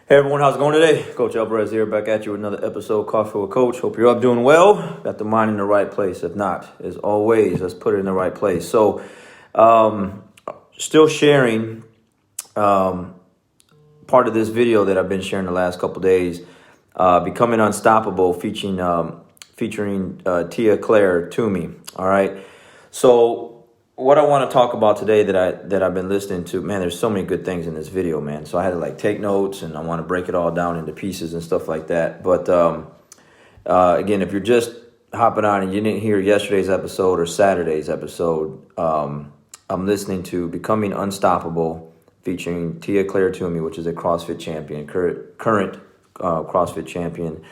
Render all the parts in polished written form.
Hey everyone, how's it going today? Coach Alvarez here, back at you with another episode, Coffee with Coach. Hope you're up doing well. Got the mind in the right place. If not, as always, let's put it in the right place. So, still sharing part of this video that I've been sharing the last couple days, Becoming Unstoppable, featuring Tia Claire Toomey. All right. So, what I want to talk about today that I've been listening to, man, there's so many good things in this video, man. So I had to take notes, and I want to break it all down into pieces and stuff like that. But again, if you're just hopping on and you didn't hear yesterday's episode or Saturday's episode, I'm listening to Becoming Unstoppable, featuring Tia Claire Toomey, which is a CrossFit champion, current CrossFit champion.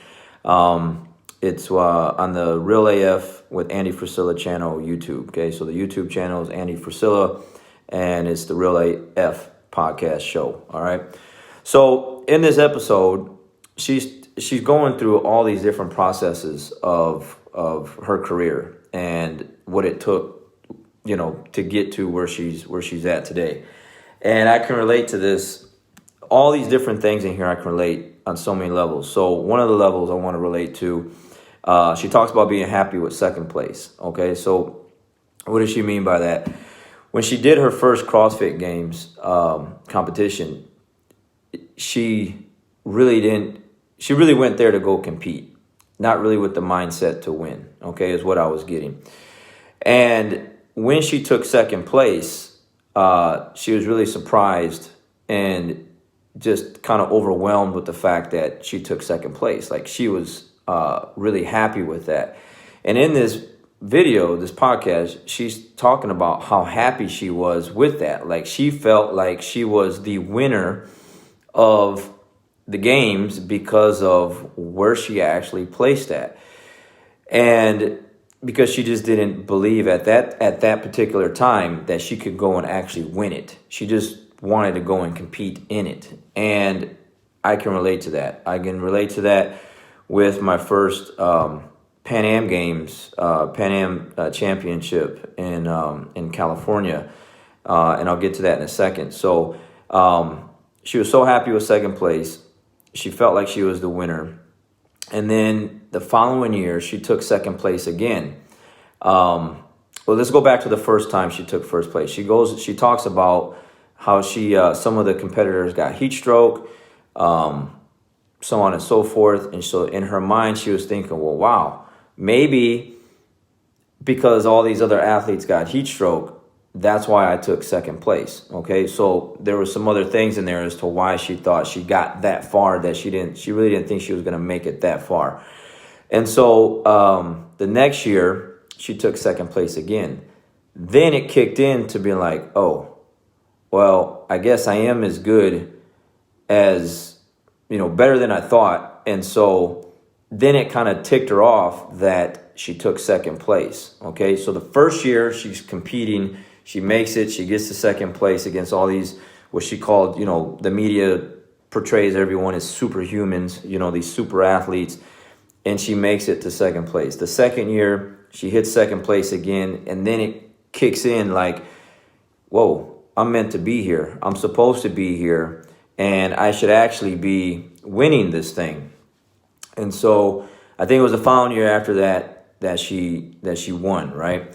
It's on the Real AF with Andy Frisella channel, YouTube. Okay, so the YouTube channel is Andy Frisella, and it's the Real AF podcast show. All right. So in this episode, she's going through all these different processes of her career and what it took, to get to where she's at today. And I can relate to this. All these different things in here I can relate on so many levels. So one of the levels I want to relate to. She talks about being happy with second place. Okay, so what does she mean by that? When she did her first CrossFit Games competition, she really went there to go compete, not really with the mindset to win. Okay, is what I was getting. And when she took second place, she was really surprised and just kind of overwhelmed with the fact that she took second place. Like, she was really happy with that. And in this video, this podcast, she's talking about how happy she was with that. Like, she felt like she was the winner of the games because of where she actually placed at. And because she just didn't believe at that particular time that she could go and actually win it. She just wanted to go and compete in it. And I can relate to that. I can relate to that with my first Pan Am Games, Pan Am Championship in California, and I'll get to that in a second. So she was so happy with second place. She felt like she was the winner. And then the following year, she took second place again. Well, let's go back to the first time she took first place. She talks about how some of the competitors got heat stroke, so on and so forth. And so in her mind, she was thinking, well, wow, maybe because all these other athletes got heat stroke, that's why I took second place. Okay, so there were some other things in there as to why she thought she got that far, that she really didn't think she was going to make it that far. And so the next year, she took second place again. Then it kicked in to be like, oh, well, I guess I am as good as, better than I thought. And so then it kind of ticked her off that she took second place. Okay, so the first year she's competing, she makes it, she gets to second place against all these, what she called, the media portrays everyone as superhumans, these super athletes, and she makes it to second place. The second year, she hits second place again, and then it kicks in like, whoa, I'm meant to be here. I'm supposed to be here. And I should actually be winning this thing. And so I think it was the following year after that she won, right?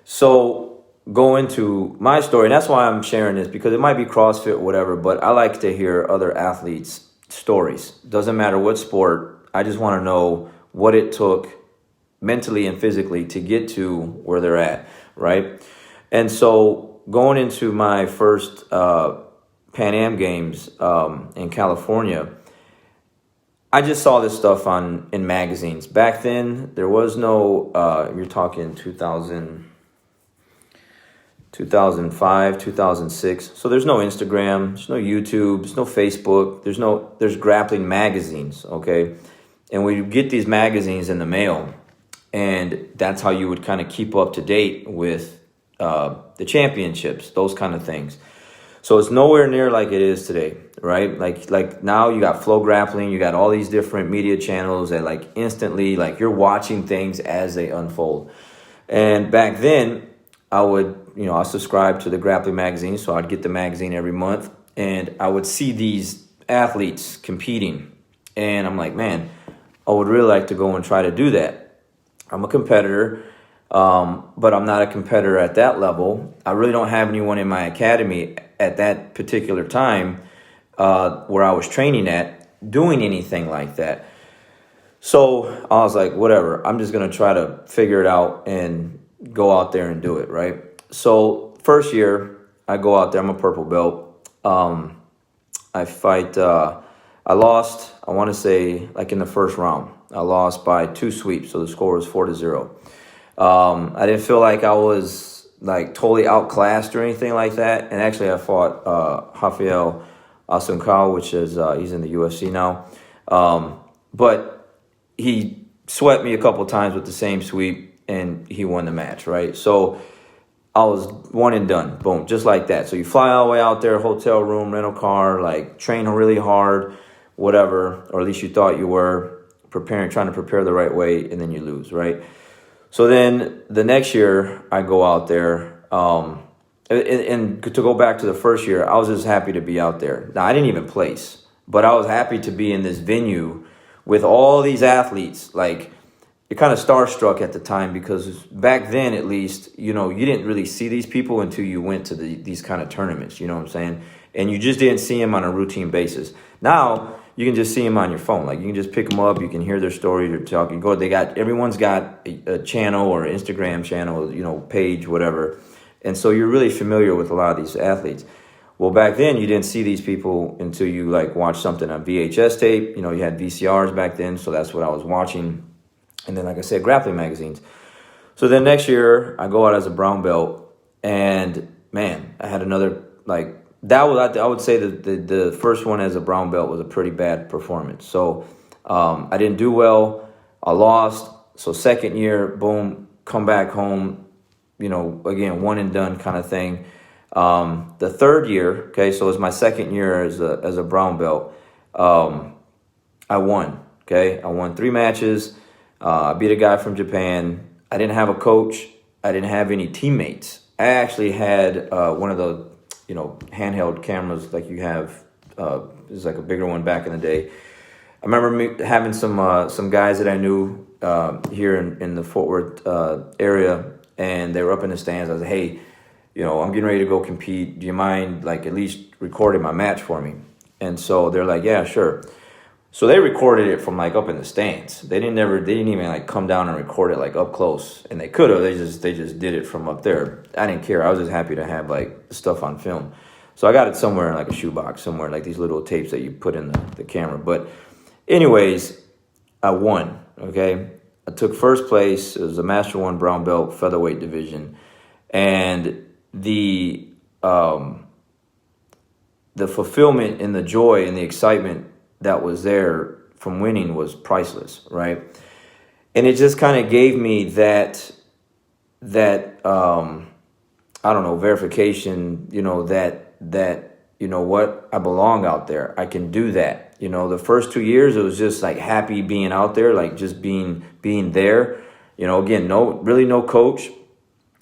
So go into my story, and that's why I'm sharing this, because it might be CrossFit or whatever, but I like to hear other athletes' stories. Doesn't matter what sport. I just want to know what it took mentally and physically to get to where they're at, right? And so going into my first Pan Am Games in California, I just saw this stuff in magazines. Back then, there was no, you're talking 2005, 2006. So there's no Instagram, there's no YouTube, there's no Facebook, there's grappling magazines, okay? And we get these magazines in the mail, and that's how you would kind of keep up to date with the championships, those kind of things. So it's nowhere near like it is today, right? Like now you got Flow Grappling, you got all these different media channels that instantly, you're watching things as they unfold. And back then, I subscribed to the grappling magazine, so I'd get the magazine every month, and I would see these athletes competing. And I'm like, man, I would really like to go and try to do that. I'm a competitor, but I'm not a competitor at that level. I really don't have anyone in my academy at that particular time where I was training at doing anything like that. So I was like, whatever, I'm just going to try to figure it out and go out there and do it, right? So first year, I go out there, I'm a purple belt. I fight, I lost, I want to say, like in the first round. I lost by 2 sweeps, so the score was 4-0. I didn't feel like I was like totally outclassed or anything like that. And actually, I fought Rafael Asuncao, which is he's in the UFC now. But he swept me a couple times with the same sweep, and he won the match, right? So I was one and done, boom, just like that. So you fly all the way out there, hotel room, rental car, like train really hard, whatever, or at least you thought you were trying to prepare the right way, and then you lose, right? So then the next year I go out there, and to go back to the first year, I was just happy to be out there. Now, I didn't even place, but I was happy to be in this venue with all these athletes. Like, you're kind of starstruck at the time because back then, at least, you didn't really see these people until you went to these kind of tournaments, you know what I'm saying? And you just didn't see them on a routine basis. Now, you can just see them on your phone. Like, you can just pick them up, you can hear their story, they're talking. Everyone's got a channel or Instagram channel, page, whatever. And so you're really familiar with a lot of these athletes. Well, back then, you didn't see these people until you, watched something on VHS tape. You had VCRs back then, so that's what I was watching. And then, like I said, grappling magazines. So then next year, I go out as a brown belt. And, man, I had another, I would say that the first one as a brown belt was a pretty bad performance. So I didn't do well. I lost. So second year, boom, come back home, again, one and done kind of thing. The third year, okay, so it was my second year as a brown belt. I won, okay? I won 3 matches. I beat a guy from Japan. I didn't have a coach. I didn't have any teammates. I actually had one of the, handheld cameras like you have. It was like a bigger one back in the day. I remember having some guys that I knew here in the Fort Worth area, and they were up in the stands. I was like, hey, I'm getting ready to go compete. Do you mind, at least recording my match for me? And so they're like, yeah, sure. So they recorded it from, up in the stands. They didn't even, come down and record it, up close. And they could have. They just did it from up there. I didn't care. I was just happy to have, stuff on film. So I got it somewhere in, a shoebox, somewhere, these little tapes that you put in the camera. But anyways, I won, okay? I took first place. It was a Master 1 brown belt featherweight division. And the fulfillment and the joy and the excitement that was there from winning was priceless, right? And it just kind of gave me that I don't know, verification, that what, I belong out there. I can do that. The first 2 years, it was just happy being out there, just being there. Again, no coach,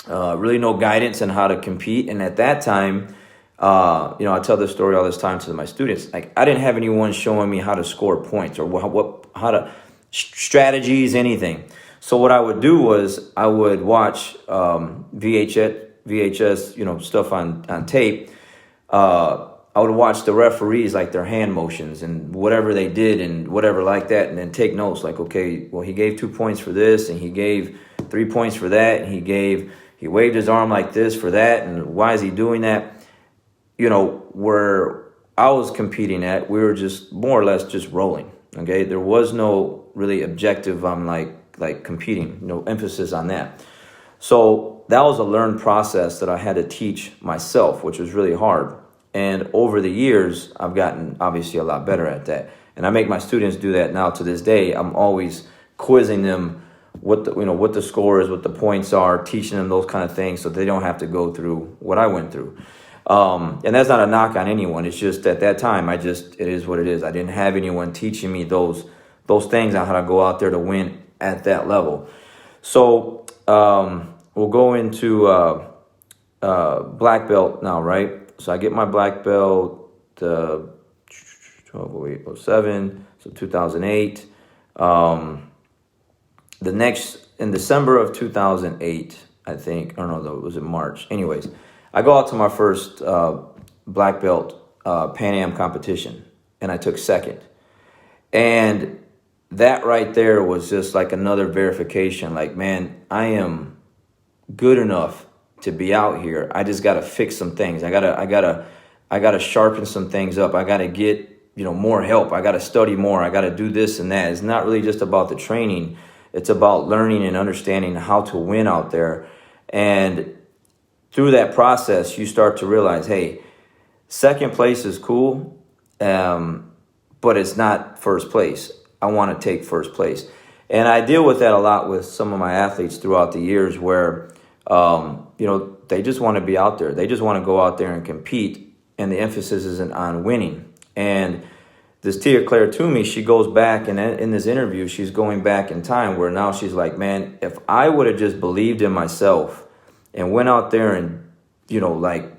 really no guidance on how to compete. And at that time, I tell this story all this time to my students. I didn't have anyone showing me how to score points or how to strategies, anything. So what I would do was I would watch VHS, stuff on tape. I would watch the referees, their hand motions and whatever they did and whatever like that, and then take notes. Okay, well, he gave 2 points for this, and he gave 3 points for that, and he waved his arm like this for that, and why is he doing that? Where I was competing at, we were just more or less just rolling. Okay, there was no really objective on competing, no emphasis on that. So that was a learned process that I had to teach myself, which was really hard. And over the years, I've gotten obviously a lot better at that. And I make my students do that now to this day. I'm always quizzing them what the score is, what the points are, teaching them those kind of things so they don't have to go through what I went through. And that's not a knock on anyone. It's just at that time, it is what it is. I didn't have anyone teaching me those things on how to go out there to win at that level. So we'll go into black belt now, right? So I get my black belt 12, 08, 07, so 2008. In December of 2008, I think, I don't know though, was it March? Anyways, I go out to my first black belt Pan Am competition, and I took second. And that right there was just like another verification. Like, man, I am good enough to be out here. I just got to fix some things. I gotta sharpen some things up. I got to get, more help. I got to study more. I got to do this and that. It's not really just about the training. It's about learning and understanding how to win out there. And through that process, you start to realize, hey, second place is cool, but it's not first place. I want to take first place. And I deal with that a lot with some of my athletes throughout the years where, they just want to be out there. They just want to go out there and compete, and the emphasis isn't on winning. And this Tia Claire Toomey, she goes back, and in this interview, she's going back in time where now she's like, man, if I would have just believed in myself and went out there and,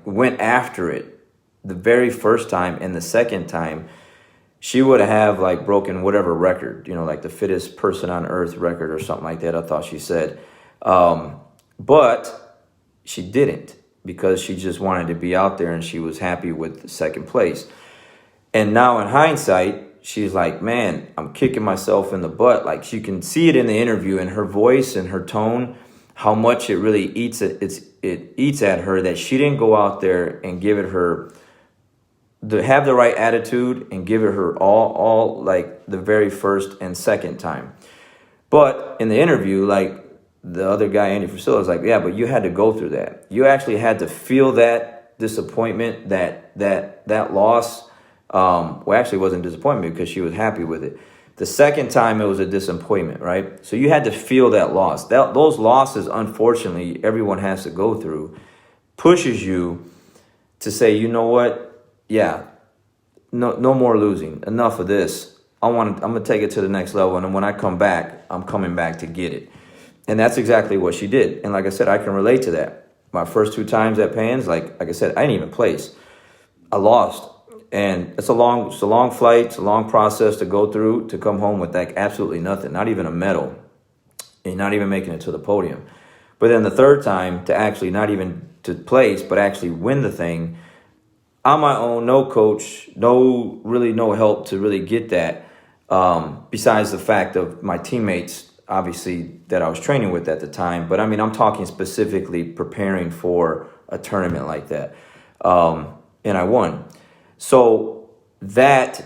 went after it the very first time and the second time, she would have broken whatever record, like the fittest person on earth record or something like that, I thought she said. But she didn't, because she just wanted to be out there and she was happy with the second place. And now in hindsight, she's like, man, I'm kicking myself in the butt. Like, you can see it in the interview, in her voice and her tone, how much it really eats at her that she didn't go out there and give it her, have the right attitude and give it her all like the very first and second time. But in the interview, the other guy, Andy Frisella, is like, yeah, but you had to go through that. You actually had to feel that disappointment, that loss. Actually, it wasn't disappointment because she was happy with it. The second time, it was a disappointment, right? So you had to feel that loss. Those losses, unfortunately, everyone has to go through, pushes you to say, you know what? Yeah, no more losing. Enough of this. I'm gonna take it to the next level, and when I come back, I'm coming back to get it. And that's exactly what she did. And like I said, I can relate to that. My first two times at Pans, like I said, I didn't even place. I lost. And it's a long flight. It's a long process to go through to come home with absolutely nothing, not even a medal, and not even making it to the podium. But then the third time, to actually not even to place, but actually win the thing on my own, no coach, no help to really get that. Besides the fact of my teammates, obviously, that I was training with at the time. But I mean, I'm talking specifically preparing for a tournament like that. And I won. So that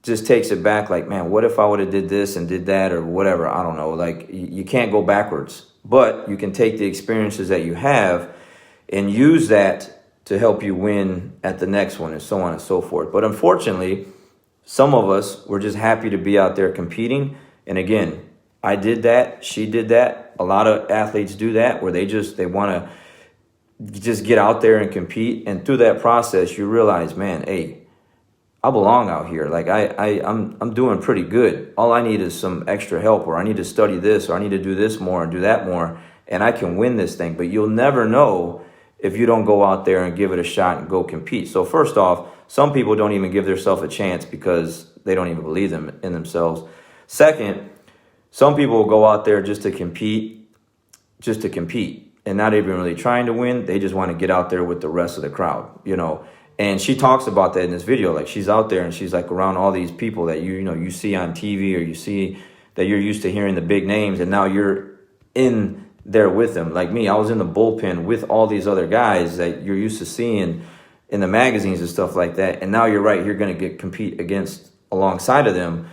just takes it back, like, man, what if I would have did this and did that or whatever? I don't know. Like, you can't go backwards, but you can take the experiences that you have and use that to help you win at the next one, and so on and so forth. But unfortunately, some of us were just happy to be out there competing. And again, I did that. She did that. A lot of athletes do that, where they want to just get out there and compete. And through that process, you realize, man, hey, I belong out here. Like, I'm doing pretty good. All I need is some extra help, or I need to study this, or I need to do this more and do that more, and I can win this thing. But you'll never know if you don't go out there and give it a shot and go compete. So first off, some people don't even give themselves a chance because they don't even believe in themselves. Second, some people will go out there just to compete, and not even really trying to win. They just want to get out there with the rest of the crowd, And she talks about that in this video. Like, she's out there and she's like around all these people that you see on TV, or you see that you're used to hearing the big names, and now you're in there with them. Like me, I was in the bullpen with all these other guys that you're used to seeing in the magazines and stuff like that. And now you're right here going to compete alongside of them.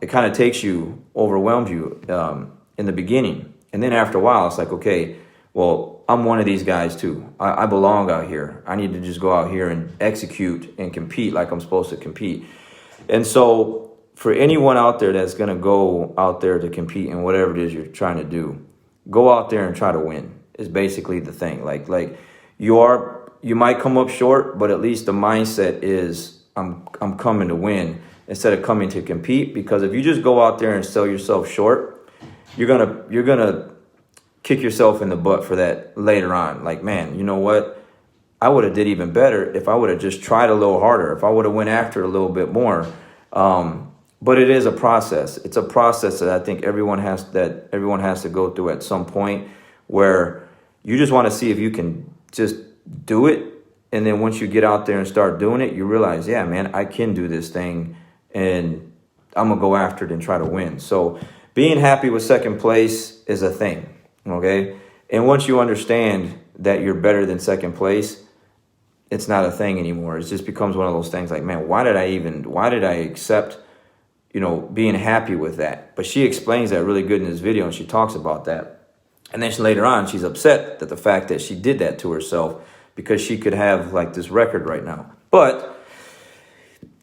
It kind of overwhelms you in the beginning. And then after a while, it's like, okay, well, I'm one of these guys too. I belong out here. I need to just go out here and execute and compete like I'm supposed to compete. And so for anyone out there that's going to go out there to compete in whatever it is you're trying to do, go out there and try to win is basically the thing. Like you might come up short, but at least the mindset is I'm coming to win instead of coming to compete. Because if you just go out there and sell yourself short, you're gonna kick yourself in the butt for that later on. Like, man, you know what? I would have did even better if I would have just tried a little harder, if I would have went after it a little bit more. But it is a process. It's a process that I think everyone has to go through at some point, where you just want to see if you can just do it. And then once you get out there and start doing it, you realize, yeah, man, I can do this thing, and I'm going to go after it and try to win. So being happy with second place is a thing, okay? And once you understand that you're better than second place, it's not a thing anymore. It just becomes one of those things like, man, why did I accept, being happy with that? But she explains that really good in this video, and she talks about that. And then later on, she's upset that the fact that she did that to herself, because she could have like this record right now. But,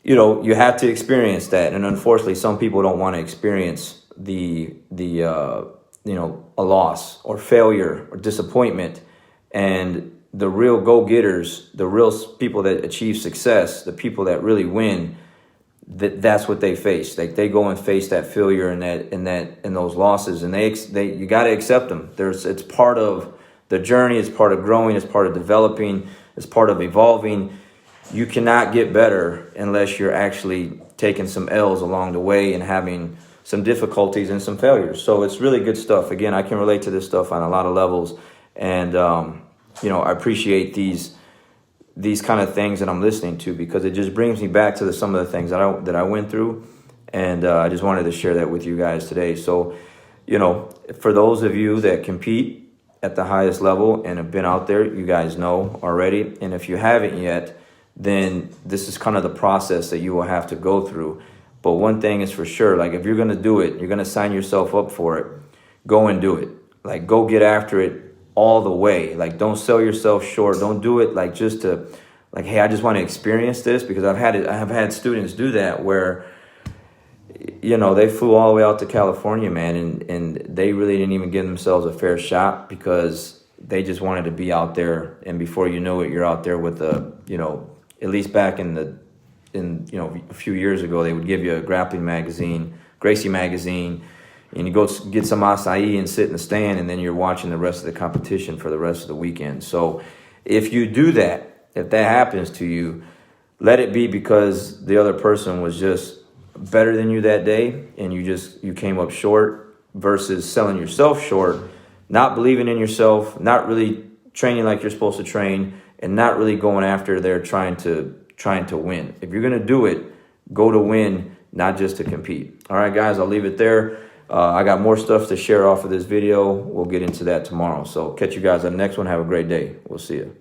you have to experience that. And unfortunately, some people don't want to experience a loss or failure or disappointment. And the real go-getters, the real people that achieve success, the people that really win, that's what they face. Like, they go and face that failure and those losses, and you got to accept them. It's part of the journey. It's part of growing. It's part of developing. It's part of evolving. You cannot get better unless you're actually taking some L's along the way and having some difficulties and some failures. So it's really good stuff. Again, I can relate to this stuff on a lot of levels, and I appreciate these kind of things that I'm listening to, because it just brings me back to some of the things that I went through, and I just wanted to share that with you guys today. So, for those of you that compete at the highest level and have been out there, you guys know already. And if you haven't yet, then this is kind of the process that you will have to go through. But one thing is for sure, like, if you're going to do it, you're going to sign yourself up for it, go and do it. Like, go get after it all the way. Like, don't sell yourself short. Don't do it like just to, like, hey, I just want to experience this, because I have had students do that where, they flew all the way out to California, man, and they really didn't even give themselves a fair shot, because they just wanted to be out there. And before you know it, you're out there with at least back a few years ago, they would give you a grappling magazine, Gracie magazine, and you go get some acai and sit in the stand, and then you're watching the rest of the competition for the rest of the weekend. So if you do that, if that happens to you, let it be because the other person was just better than you that day, and you came up short, versus selling yourself short, not believing in yourself, not really training like you're supposed to train, and not really going after there trying to win. If you're going to do it, go to win, not just to compete. All right, guys, I'll leave it there. I got more stuff to share off of this video. We'll get into that tomorrow. So catch you guys on the next one. Have a great day. We'll see you.